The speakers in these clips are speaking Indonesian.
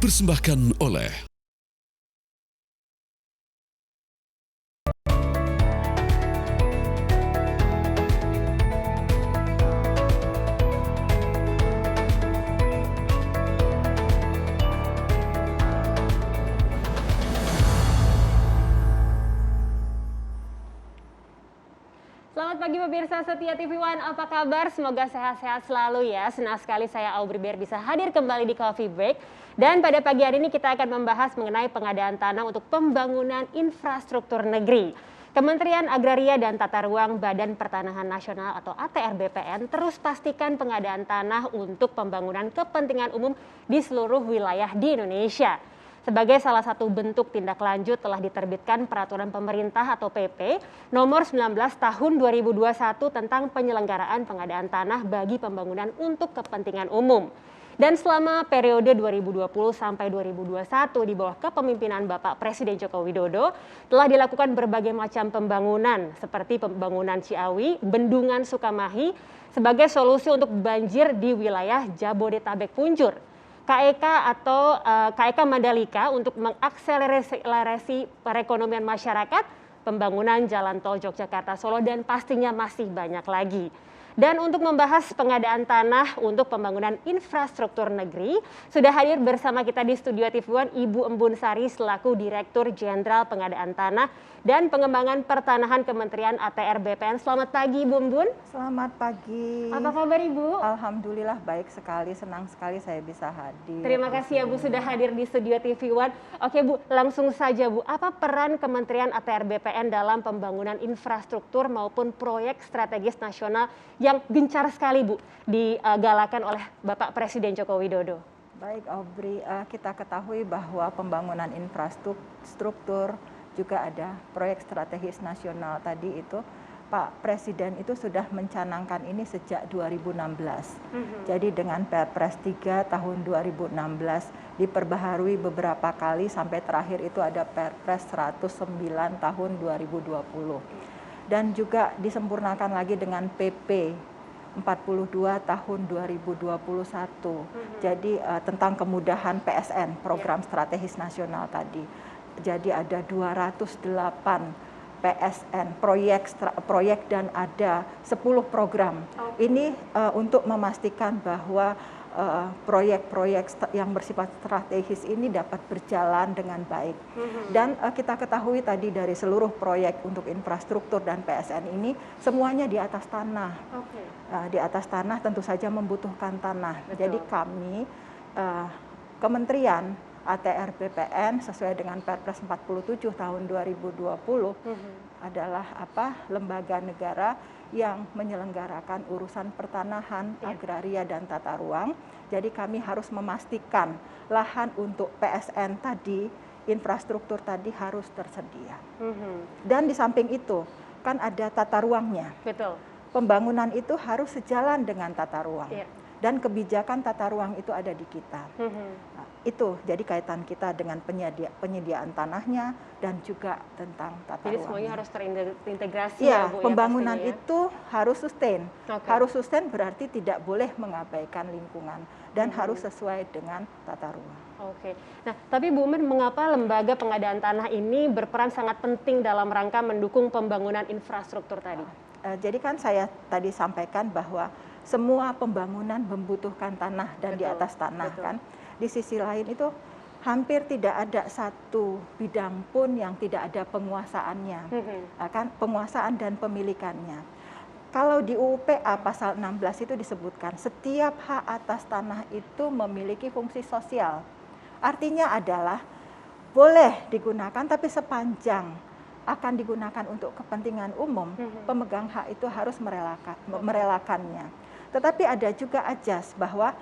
dipersembahkan oleh Selamat pagi pemirsa setia TV One, apa kabar? Semoga sehat-sehat selalu ya. Senang sekali saya Aubrey Bear bisa hadir kembali di Coffee Break. Dan pada pagi hari ini kita akan membahas mengenai pengadaan tanah untuk pembangunan infrastruktur negeri. Kementerian Agraria dan Tata Ruang Badan Pertanahan Nasional atau ATR BPN terus pastikan pengadaan tanah untuk pembangunan kepentingan umum di seluruh wilayah di Indonesia. Sebagai salah satu bentuk tindak lanjut telah diterbitkan Peraturan Pemerintah atau PP nomor 19 tahun 2021 tentang penyelenggaraan pengadaan tanah bagi pembangunan untuk kepentingan umum. Dan selama periode 2020 sampai 2021 di bawah kepemimpinan Bapak Presiden Joko Widodo telah dilakukan berbagai macam pembangunan seperti pembangunan Ciawi, Bendungan Sukamahi sebagai solusi untuk banjir di wilayah Jabodetabek Punjur. KEK atau KEK Mandalika untuk mengakselerasi perekonomian masyarakat, pembangunan jalan tol Yogyakarta Solo dan pastinya masih banyak lagi. Dan untuk membahas pengadaan tanah untuk pembangunan infrastruktur negeri, sudah hadir bersama kita di studio TV One Ibu Embun Sari selaku Direktur Jenderal Pengadaan Tanah dan Pengembangan Pertanahan Kementerian ATR BPN. Selamat pagi Ibu Embun. Selamat pagi. Apa kabar Ibu? Alhamdulillah baik sekali, senang sekali saya bisa hadir. Terima kasih ya Bu sudah hadir di studio TV One. Oke Bu, langsung saja Bu, apa peran Kementerian ATR BPN dalam pembangunan infrastruktur maupun proyek strategis nasional yang gencar sekali Bu digalakan oleh Bapak Presiden Joko Widodo? Baik Aubrey, kita ketahui bahwa pembangunan infrastruktur juga ada proyek strategis nasional tadi itu Pak Presiden itu sudah mencanangkan ini sejak 2016. Jadi dengan Perpres 3 tahun 2016 diperbaharui beberapa kali sampai terakhir itu ada Perpres 109 tahun 2020. Dan juga disempurnakan lagi dengan PP 42 tahun 2021. Jadi tentang kemudahan PSN, program strategis nasional tadi. Jadi ada 208 PSN proyek dan ada 10 program. Ini untuk memastikan bahwa proyek-proyek yang bersifat strategis ini dapat berjalan dengan baik. Dan kita ketahui tadi dari seluruh proyek untuk infrastruktur dan PSN ini semuanya di atas tanah. Di atas tanah tentu saja membutuhkan tanah. Betul. Jadi kami Kementerian ATR BPN sesuai dengan Perpres 47 tahun 2020 adalah lembaga negara yang menyelenggarakan urusan pertanahan, agraria dan tata ruang. Jadi kami harus memastikan lahan untuk PSN tadi, infrastruktur tadi harus tersedia. Dan di samping itu kan ada tata ruangnya. Betul. Pembangunan itu harus sejalan dengan tata ruang. Dan kebijakan tata ruang itu ada di kita. Nah, itu jadi kaitan kita dengan penyediaan tanahnya dan juga tentang tata ruang. Jadi semuanya harus terintegrasi ya, Bu. Pembangunan Ya, itu harus sustain. Harus sustain berarti tidak boleh mengabaikan lingkungan dan harus sesuai dengan tata ruang. Nah, tapi Bu Men, mengapa lembaga pengadaan tanah ini berperan sangat penting dalam rangka mendukung pembangunan infrastruktur tadi? Jadi kan saya tadi sampaikan bahwa semua pembangunan membutuhkan tanah dan di atas tanah kan. Di sisi lain itu hampir tidak ada satu bidang pun yang tidak ada penguasaannya, kan penguasaan dan pemilikannya. Kalau di UUPA pasal 16 itu disebutkan setiap hak atas tanah itu memiliki fungsi sosial. Artinya adalah boleh digunakan tapi sepanjang akan digunakan untuk kepentingan umum, pemegang hak itu harus merelakannya. Tetapi ada juga ajas bahwa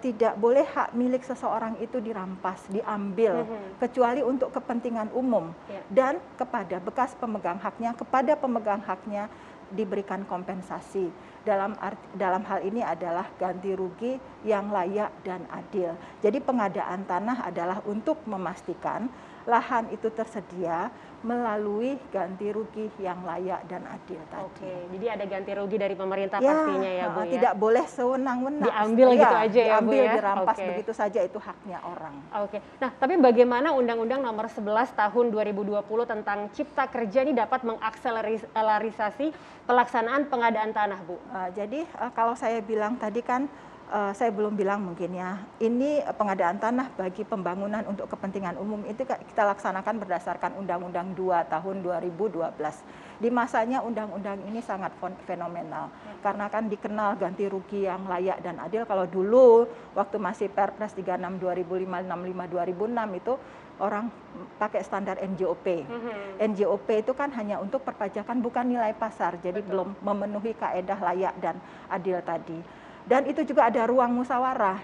tidak boleh hak milik seseorang itu dirampas, diambil, kecuali untuk kepentingan umum. Dan kepada bekas pemegang haknya, kepada pemegang haknya diberikan kompensasi. Dalam hal ini adalah ganti rugi yang layak dan adil. Jadi pengadaan tanah adalah untuk memastikan lahan itu tersedia melalui ganti rugi yang layak dan adil tadi. Oke, jadi ada ganti rugi dari pemerintah Ya, pastinya ya Bu ya. tidak boleh sewenang-wenang. Diambil gitu aja ya Bu diambil, ya. dirampas Oke. begitu saja, itu haknya orang. Oke, nah tapi bagaimana Undang-Undang Nomor 11 Tahun 2020 tentang Cipta Kerja ini dapat mengakselerasi pelaksanaan pengadaan tanah, Bu? Jadi kalau saya bilang tadi kan, saya belum bilang mungkin ya, ini pengadaan tanah bagi pembangunan untuk kepentingan umum itu kita laksanakan berdasarkan Undang-Undang 2 Tahun 2012. Di masanya undang-undang ini sangat fenomenal, karena kan dikenal ganti rugi yang layak dan adil. Kalau dulu waktu masih Perpres 36 2005, 65 2006 itu orang pakai standar NJOP. NJOP itu kan hanya untuk perpajakan, bukan nilai pasar, jadi belum memenuhi kaedah layak dan adil tadi. Dan itu juga ada ruang musyawarah.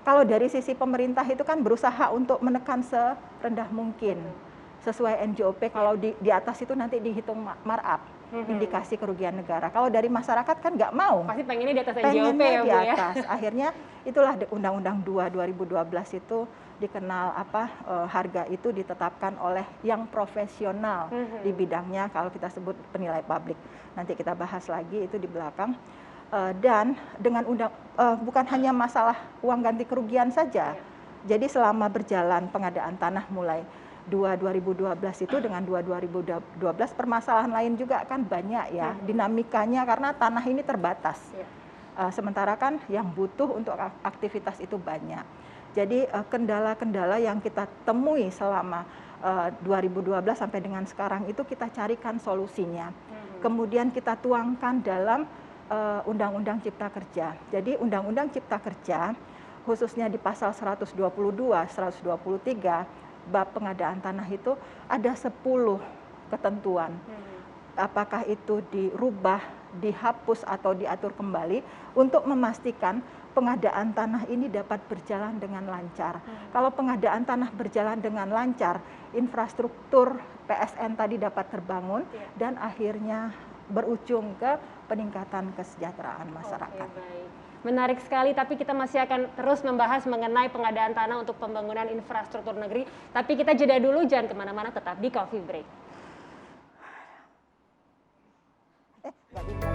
Kalau dari sisi pemerintah itu kan berusaha untuk menekan serendah mungkin. Sesuai NJOP, kalau di atas itu nanti dihitung markup, indikasi kerugian negara. Kalau dari masyarakat kan nggak mau. Pasti pengennya di atas NJOP ya Bu di ya. atas. Akhirnya itulah Undang-Undang 2 2012 itu dikenal harga itu ditetapkan oleh yang profesional di bidangnya, kalau kita sebut penilai publik. Nanti kita bahas lagi itu di belakang. Dan dengan bukan hanya masalah uang ganti kerugian saja. Jadi selama berjalan pengadaan tanah mulai 2012 itu dengan 2012 permasalahan lain juga kan banyak ya, dinamikanya karena tanah ini terbatas. Sementara kan yang butuh untuk aktivitas itu banyak. Jadi kendala-kendala yang kita temui selama 2012 sampai dengan sekarang itu kita carikan solusinya. Kemudian kita tuangkan dalam Undang-Undang Cipta Kerja. Jadi Undang-Undang Cipta Kerja khususnya di pasal 122, 123 bab pengadaan tanah itu ada 10 ketentuan. Apakah itu dirubah, dihapus atau diatur kembali untuk memastikan pengadaan tanah ini dapat berjalan dengan lancar. Kalau pengadaan tanah berjalan dengan lancar, infrastruktur PSN tadi dapat terbangun dan akhirnya berujung ke peningkatan kesejahteraan masyarakat. Oke, baik. Menarik sekali, tapi kita masih akan terus membahas mengenai pengadaan tanah untuk pembangunan infrastruktur negeri. Tapi kita jeda dulu, jangan kemana-mana, tetap di Coffee Break. Nggak bisa.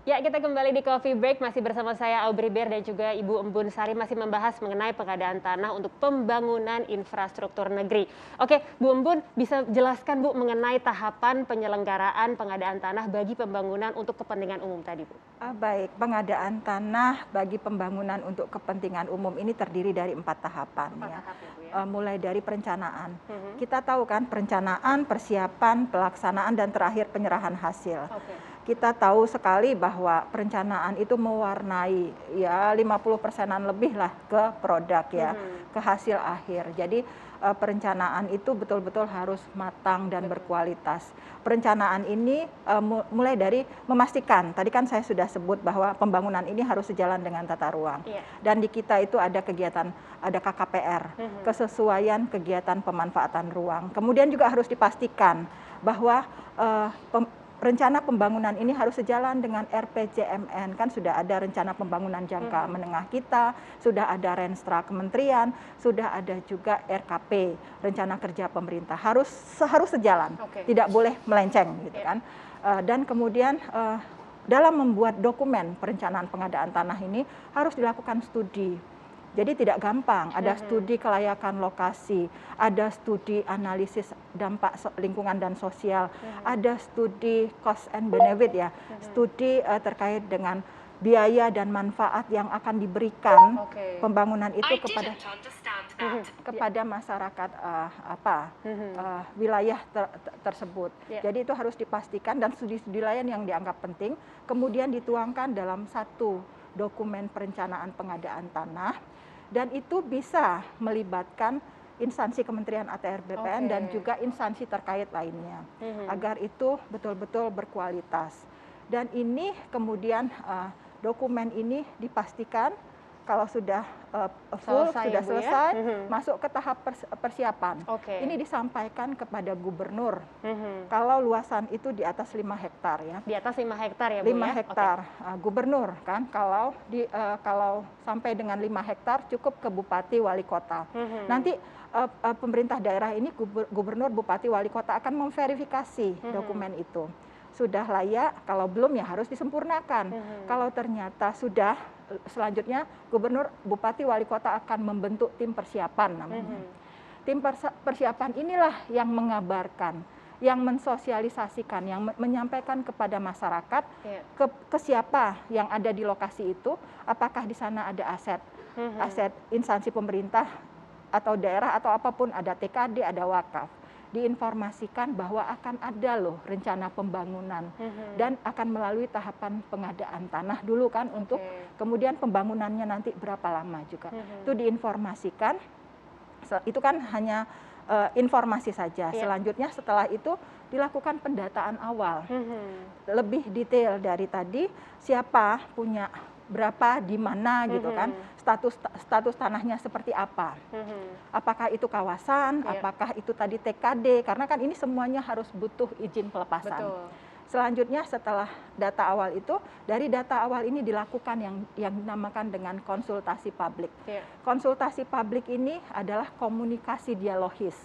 Ya, kita kembali di Coffee Break, masih bersama saya Aubrey Bear dan juga Ibu Embun Sari, masih membahas mengenai pengadaan tanah untuk pembangunan infrastruktur negeri. Oke, Bu Embun, bisa jelaskan Bu mengenai tahapan penyelenggaraan pengadaan tanah bagi pembangunan untuk kepentingan umum tadi, Bu? Baik, pengadaan tanah bagi pembangunan untuk kepentingan umum ini terdiri dari 4 tahapan. Tahap ya, Bu ya? Mulai dari perencanaan. Kita tahu kan perencanaan, persiapan, pelaksanaan, dan terakhir penyerahan hasil. Kita tahu sekali bahwa perencanaan itu mewarnai ya 50%-an lebih lah ke produk ya, ke hasil akhir. Jadi perencanaan itu betul-betul harus matang dan berkualitas. Perencanaan ini mulai dari memastikan, tadi kan saya sudah sebut bahwa pembangunan ini harus sejalan dengan tata ruang. Dan di kita itu ada kegiatan, ada KKPR, kesesuaian kegiatan pemanfaatan ruang. Kemudian juga harus dipastikan bahwa rencana pembangunan ini harus sejalan dengan RPJMN, kan sudah ada rencana pembangunan jangka menengah kita, sudah ada Renstra Kementerian, sudah ada juga RKP, rencana kerja pemerintah, harus sejalan, tidak boleh melenceng gitu kan. Dan kemudian dalam membuat dokumen perencanaan pengadaan tanah ini harus dilakukan studi. Jadi tidak gampang, ada studi kelayakan lokasi, ada studi analisis dampak lingkungan dan sosial, ada studi cost and benefit ya, studi terkait dengan biaya dan manfaat yang akan diberikan pembangunan itu kepada masyarakat wilayah tersebut. Jadi itu harus dipastikan, dan studi-studi lain yang dianggap penting kemudian dituangkan dalam satu dokumen perencanaan pengadaan tanah. Dan itu bisa melibatkan instansi Kementerian ATR BPN dan juga instansi terkait lainnya, agar itu betul-betul berkualitas. Dan ini kemudian dokumen ini dipastikan kalau sudah full, Selesai sudah ya, Bu, ya? selesai, masuk ke tahap persiapan. Oke. Ini disampaikan kepada gubernur. Mhm. Kalau luasan itu di atas 5 hektar ya. Di atas 5 hektar ya, Bu, 5 ya? hektar, gubernur kan. Kalau sampai dengan 5 hektar cukup ke bupati wali kota. Nanti pemerintah daerah ini, gubernur, bupati, wali kota akan memverifikasi dokumen itu. Sudah layak, kalau belum ya harus disempurnakan. Kalau ternyata sudah, selanjutnya gubernur, bupati, wali kota akan membentuk tim persiapan namanya. Tim persiapan inilah yang mengabarkan, yang mensosialisasikan, yang menyampaikan kepada masyarakat ke siapa yang ada di lokasi itu, apakah di sana ada aset instansi pemerintah atau daerah atau apapun, ada TKD, ada wakaf. Diinformasikan bahwa akan ada loh rencana pembangunan dan akan melalui tahapan pengadaan tanah dulu kan, untuk kemudian pembangunannya nanti berapa lama juga. Itu diinformasikan, itu kan hanya informasi saja. Selanjutnya setelah itu dilakukan pendataan awal, lebih detail dari tadi, siapa punya berapa, di mana gitu kan, status tanahnya seperti apa, apakah itu kawasan, apakah itu tadi TKD, karena kan ini semuanya harus butuh izin pelepasan. Selanjutnya setelah data awal itu, dari data awal ini dilakukan yang dinamakan dengan konsultasi publik. Konsultasi publik ini adalah komunikasi dialogis,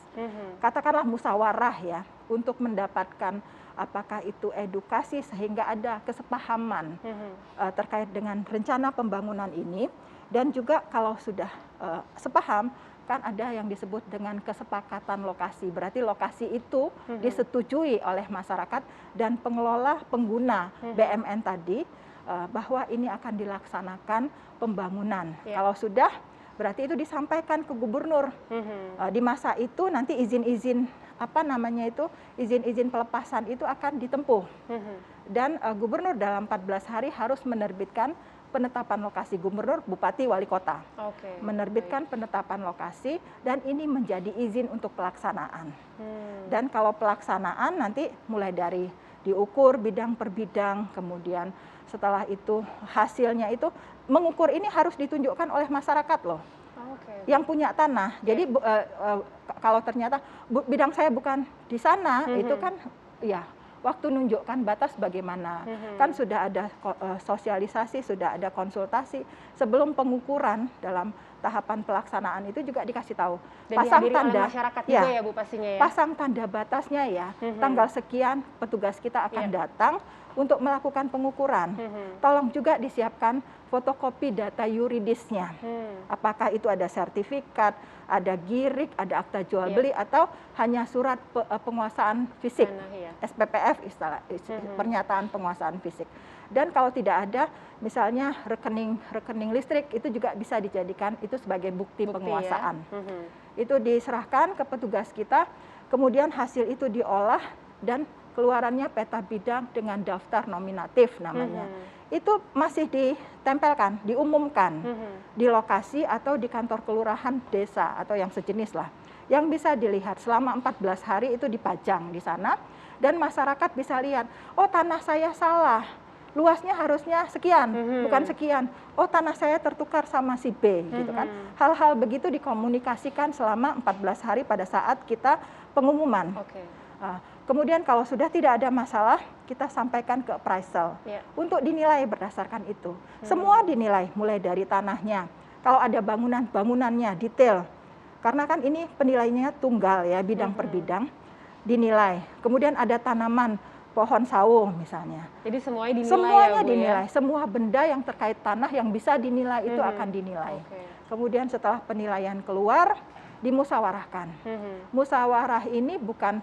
katakanlah musyawarah ya, untuk mendapatkan apakah itu edukasi sehingga ada kesepahaman terkait dengan rencana pembangunan ini. Dan juga kalau sudah sepaham, kan ada yang disebut dengan kesepakatan lokasi. Berarti lokasi itu disetujui oleh masyarakat dan pengelola pengguna BMN tadi, bahwa ini akan dilaksanakan pembangunan. Kalau sudah, berarti itu disampaikan ke gubernur. Di masa itu nanti izin-izin izin-izin pelepasan itu akan ditempuh. Dan gubernur dalam 14 hari harus menerbitkan penetapan lokasi, gubernur, bupati, wali kota. Menerbitkan penetapan lokasi, dan ini menjadi izin untuk pelaksanaan. Dan kalau pelaksanaan nanti mulai dari diukur bidang per bidang, kemudian setelah itu hasilnya itu mengukur ini harus ditunjukkan oleh masyarakat loh. Yang punya tanah. Jadi kalau ternyata bidang saya bukan di sana, itu kan ya waktu nunjukkan batas bagaimana. Kan sudah ada sosialisasi, sudah ada konsultasi sebelum pengukuran. Dalam tahapan pelaksanaan itu juga dikasih tahu. Dan pasang dihadiri tanda oleh masyarakat juga ya, Bu, pastinya ya. Pasang tanda batasnya ya. Tanggal sekian petugas kita akan datang untuk melakukan pengukuran. Tolong juga disiapkan fotokopi data yuridisnya. Apakah itu ada sertifikat, ada girik, ada akta jual beli, atau hanya surat penguasaan fisik, SPPF istilah, pernyataan penguasaan fisik. Dan kalau tidak ada, misalnya rekening listrik, itu juga bisa dijadikan itu sebagai bukti penguasaan. Itu diserahkan ke petugas kita, kemudian hasil itu diolah dan keluarannya peta bidang dengan daftar nominatif namanya. Itu masih ditempelkan, diumumkan di lokasi atau di kantor kelurahan desa atau yang sejenis lah. Yang bisa dilihat selama 14 hari itu dipajang di sana, dan masyarakat bisa lihat, oh tanah saya salah, luasnya harusnya sekian, bukan sekian. Oh tanah saya tertukar sama si B, gitu kan. Hal-hal begitu dikomunikasikan selama 14 hari pada saat kita pengumuman. Kemudian kalau sudah tidak ada masalah, kita sampaikan ke appraisal untuk dinilai berdasarkan itu. Semua dinilai, mulai dari tanahnya. Kalau ada bangunannya detail. Karena kan ini penilaiannya tunggal ya, bidang per bidang dinilai. Kemudian ada tanaman, pohon sawo misalnya. Jadi semuanya dinilai. Semuanya dinilai, semua benda yang terkait tanah yang bisa dinilai itu akan dinilai. Kemudian setelah penilaian keluar, dimusyawarahkan. Musyawarah ini bukan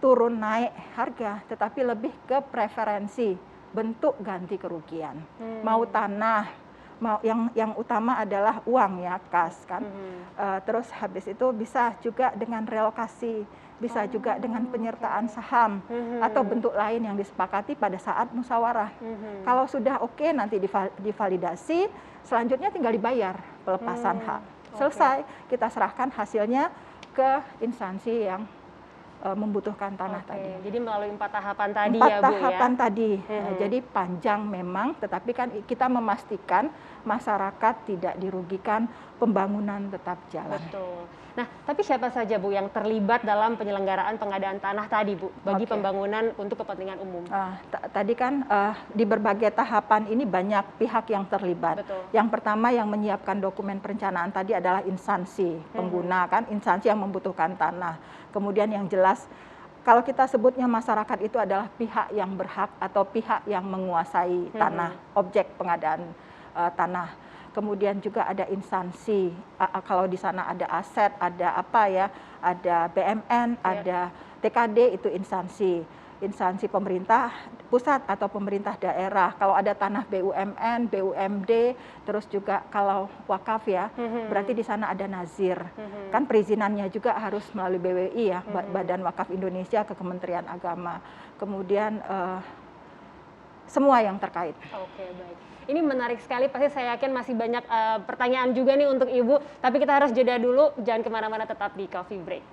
turun naik harga, tetapi lebih ke preferensi bentuk ganti kerugian. Mau tanah, mau yang utama adalah uang ya, kas kan. Terus habis itu bisa juga dengan relokasi, bisa juga dengan penyertaan saham atau bentuk lain yang disepakati pada saat musyawarah. Kalau sudah oke, nanti divalidasi, selanjutnya tinggal dibayar pelepasan hak. Selesai, kita serahkan hasilnya ke instansi yang membutuhkan tanah tadi. Jadi melalui 4 tahapan tadi Empat ya Bu ya? tahapan tadi, jadi panjang memang, tetapi kan kita memastikan masyarakat tidak dirugikan, pembangunan tetap jalan. Betul. Nah, tapi siapa saja Bu yang terlibat dalam penyelenggaraan pengadaan tanah tadi Bu, bagi pembangunan untuk kepentingan umum? Tadi kan di berbagai tahapan ini banyak pihak yang terlibat. Betul. Yang pertama yang menyiapkan dokumen perencanaan tadi adalah instansi pengguna, kan instansi yang membutuhkan tanah. Kemudian yang jelas, kalau kita sebutnya masyarakat itu adalah pihak yang berhak atau pihak yang menguasai tanah, objek pengadaan tanah. Kemudian juga ada instansi, kalau di sana ada aset, ada apa ya, ada BMN, ada TKD, itu instansi pemerintah pusat atau pemerintah daerah. Kalau ada tanah BUMN, BUMD, terus juga kalau wakaf ya, berarti di sana ada nazir. Kan perizinannya juga harus melalui BWI ya, Badan Wakaf Indonesia, ke Kementerian Agama. Kemudian semua yang terkait. Oke, baik. Ini menarik sekali, pasti saya yakin masih banyak pertanyaan juga nih untuk Ibu. Tapi kita harus jeda dulu, jangan kemana-mana, tetap di Coffee Break.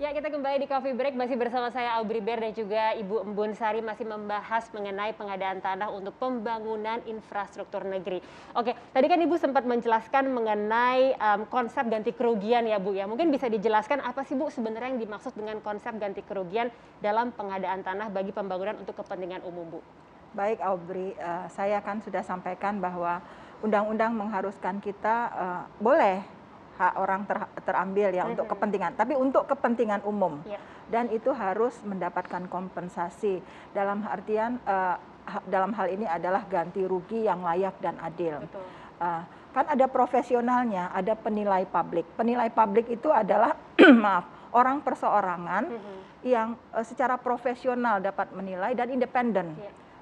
Ya, kita kembali di Coffee Break, masih bersama saya Aubry Ber dan juga Ibu Embun Sari, masih membahas mengenai pengadaan tanah untuk pembangunan infrastruktur negeri. Oke, tadi kan Ibu sempat menjelaskan mengenai konsep ganti kerugian ya Bu ya. Mungkin bisa dijelaskan apa sih Bu sebenarnya yang dimaksud dengan konsep ganti kerugian dalam pengadaan tanah bagi pembangunan untuk kepentingan umum Bu? Baik Aubry, saya kan sudah sampaikan bahwa undang-undang mengharuskan kita boleh hak orang terambil ya untuk kepentingan, tapi untuk kepentingan umum. Dan itu harus mendapatkan kompensasi. Dalam artian dalam hal ini adalah ganti rugi yang layak dan adil. Kan ada profesionalnya, ada penilai publik. Penilai publik itu adalah maaf, orang perseorangan yang secara profesional dapat menilai dan independen.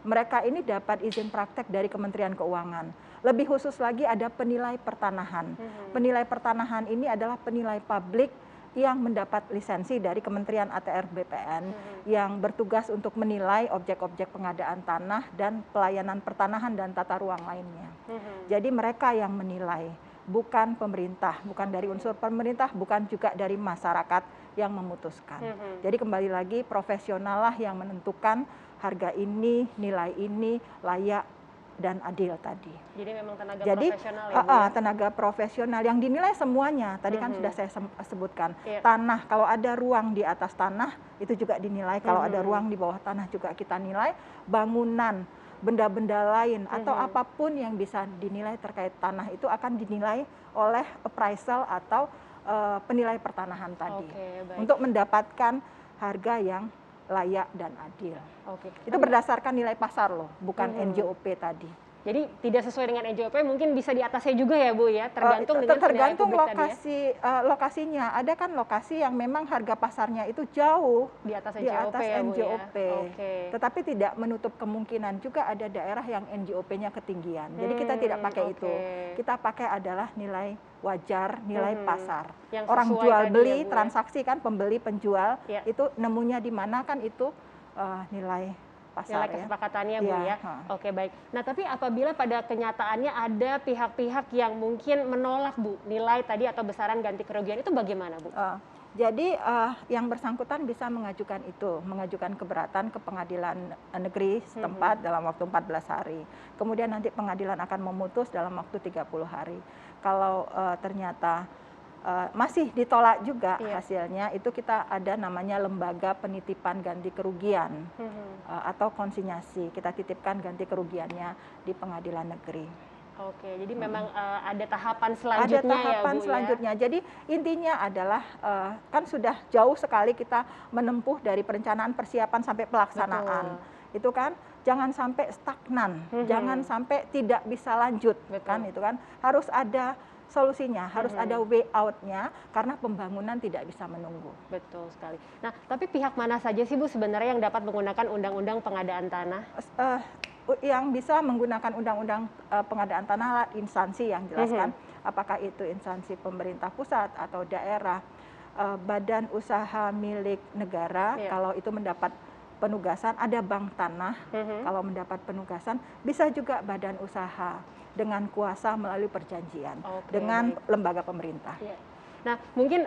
Mereka ini dapat izin praktek dari Kementerian Keuangan. Lebih khusus lagi ada penilai pertanahan. Penilai pertanahan ini adalah penilai publik yang mendapat lisensi dari Kementerian ATR BPN yang bertugas untuk menilai objek-objek pengadaan tanah dan pelayanan pertanahan dan tata ruang lainnya. Jadi mereka yang menilai, bukan pemerintah, bukan dari unsur pemerintah, bukan juga dari masyarakat yang memutuskan. Jadi kembali lagi profesional lah yang menentukan harga ini, nilai ini layak dan adil tadi. Jadi memang tenaga profesional ya? Tenaga profesional yang dinilai semuanya. Tadi kan sudah saya sebutkan. Tanah, kalau ada ruang di atas tanah itu juga dinilai. Kalau ada ruang di bawah tanah juga kita nilai. Bangunan, benda-benda lain atau apapun yang bisa dinilai terkait tanah itu akan dinilai oleh appraisal atau penilai pertanahan tadi. Untuk mendapatkan harga yang layak dan adil. Itu berdasarkan nilai pasar loh, bukan NJOP tadi. Jadi tidak sesuai dengan NJOP, mungkin bisa di atasnya juga ya Bu ya, tergantung dengan tergantung lokasi lokasinya. Ada kan lokasi yang memang harga pasarnya itu jauh di atas NJOP. Tetapi tidak menutup kemungkinan juga ada daerah yang NJOP-nya ketinggian. Jadi kita tidak pakai itu. Kita pakai adalah nilai wajar, nilai pasar. Orang jual beli, transaksi kan pembeli penjual, itu nemunya di mana kan itu nilai pasar, nilai kesepakatannya Bu ya. Oke, baik. Nah, tapi apabila pada kenyataannya ada pihak-pihak yang mungkin menolak Bu nilai tadi atau besaran ganti kerugian, itu bagaimana Bu? Jadi yang bersangkutan bisa mengajukan keberatan ke pengadilan negeri setempat dalam waktu 14 hari. Kemudian nanti pengadilan akan memutus dalam waktu 30 hari. Kalau ternyata masih ditolak juga hasilnya, itu kita ada namanya lembaga penitipan ganti kerugian atau konsinyasi. Kita titipkan ganti kerugiannya di pengadilan negeri. Jadi memang ada tahapan selanjutnya. Ada tahapan selanjutnya. Jadi intinya adalah kan sudah jauh sekali kita menempuh dari perencanaan, persiapan sampai pelaksanaan. Itu kan jangan sampai stagnan, jangan sampai tidak bisa lanjut. Kan itu kan harus ada solusinya, harus ada way out-nya karena pembangunan tidak bisa menunggu. Betul sekali. Nah, tapi pihak mana saja sih Bu sebenarnya yang dapat menggunakan undang-undang pengadaan tanah? Yang bisa menggunakan undang-undang pengadaan tanah instansi yang jelaskan, apakah itu instansi pemerintah pusat atau daerah. badan usaha milik negara, kalau itu mendapat penugasan, ada bank tanah, kalau mendapat penugasan, bisa juga badan usaha dengan kuasa melalui perjanjian dengan lembaga pemerintah. Nah, mungkin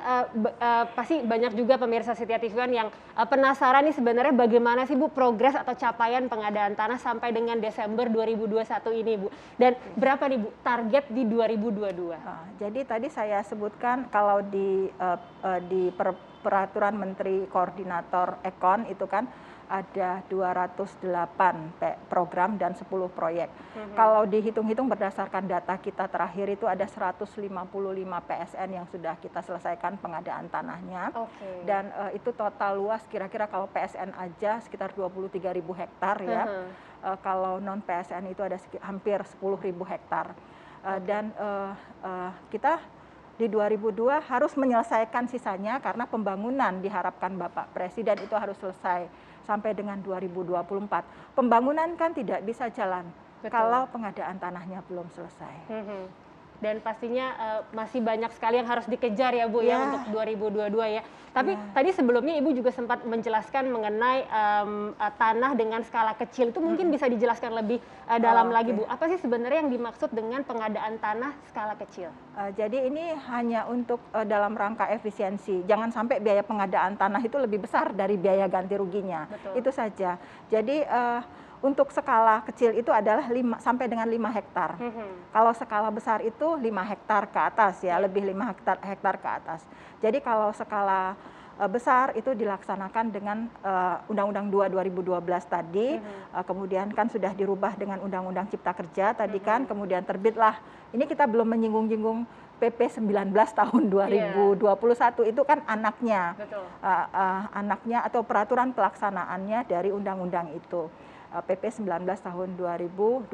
pasti banyak juga pemirsa Setia TV One yang penasaran nih sebenarnya bagaimana sih Bu progres atau capaian pengadaan tanah sampai dengan Desember 2021 ini Bu. Dan berapa nih Bu target di 2022? Jadi tadi saya sebutkan kalau di peraturan Menteri Koordinator Ekon itu kan ada 208 program dan 10 proyek. Kalau dihitung-hitung berdasarkan data kita terakhir itu ada 155 PSN yang sudah kita selesaikan pengadaan tanahnya. Dan itu total luas kira-kira kalau PSN aja sekitar 23.000 hektar ya. Kalau non PSN itu ada hampir 10.000 hektar. Dan kita di 2002 harus menyelesaikan sisanya karena pembangunan diharapkan Bapak Presiden itu harus selesai sampai dengan 2024. Pembangunan kan tidak bisa jalan kalau pengadaan tanahnya belum selesai. Dan pastinya masih banyak sekali yang harus dikejar ya Bu ya untuk 2022 ya. Tapi tadi sebelumnya Ibu juga sempat menjelaskan mengenai tanah dengan skala kecil, itu mungkin bisa dijelaskan lebih dalam lagi Bu. Apa sih sebenarnya yang dimaksud dengan pengadaan tanah skala kecil? Jadi ini hanya untuk dalam rangka efisiensi. Jangan sampai biaya pengadaan tanah itu lebih besar dari biaya ganti ruginya. Itu saja. Jadi untuk skala kecil itu adalah sampai dengan 5 hektar. Kalau skala besar itu 5 hektar ke atas ya, lebih 5 hektar ke atas. Jadi kalau skala besar itu dilaksanakan dengan Undang-Undang 2 2012 tadi, kemudian kan sudah dirubah dengan Undang-Undang Cipta Kerja tadi kan, kemudian terbitlah, ini kita belum menyinggung-nyinggung PP 19 tahun 2021 itu kan anaknya, anaknya atau peraturan pelaksanaannya dari undang-undang itu. PP 19 tahun 2021.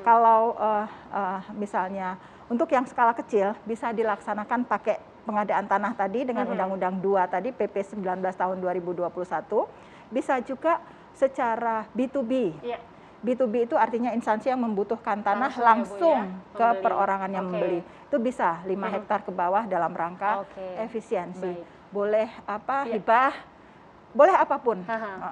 Kalau misalnya untuk yang skala kecil bisa dilaksanakan pakai pengadaan tanah tadi dengan Undang-Undang 2 tadi PP 19 tahun 2021. Bisa juga secara B2B. B2B itu artinya instansi yang membutuhkan tanah langsung ke perorangan yang membeli. Itu bisa 5 hektar ke bawah dalam rangka efisiensi. Boleh hibah, boleh apapun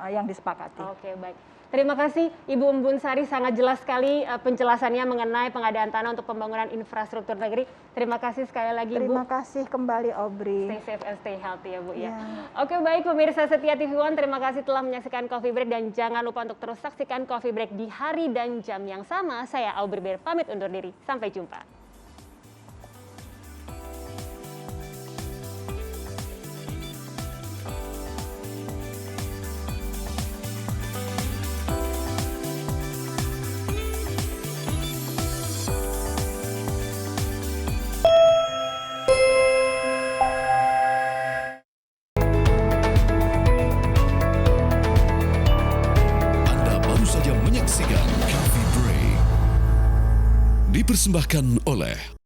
yang disepakati. Baik. Terima kasih Ibu Umbun Sari, sangat jelas sekali penjelasannya mengenai pengadaan tanah untuk pembangunan infrastruktur negeri. Terima kasih sekali lagi Bu. Terima kasih kembali Aubrey. Stay safe and stay healthy ya Bu ya. Oke baik pemirsa Setia TV One, terima kasih telah menyaksikan Coffee Break dan jangan lupa untuk terus saksikan Coffee Break di hari dan jam yang sama. Saya Aubrey Ber pamit undur diri. Sampai jumpa. Dipersembahkan oleh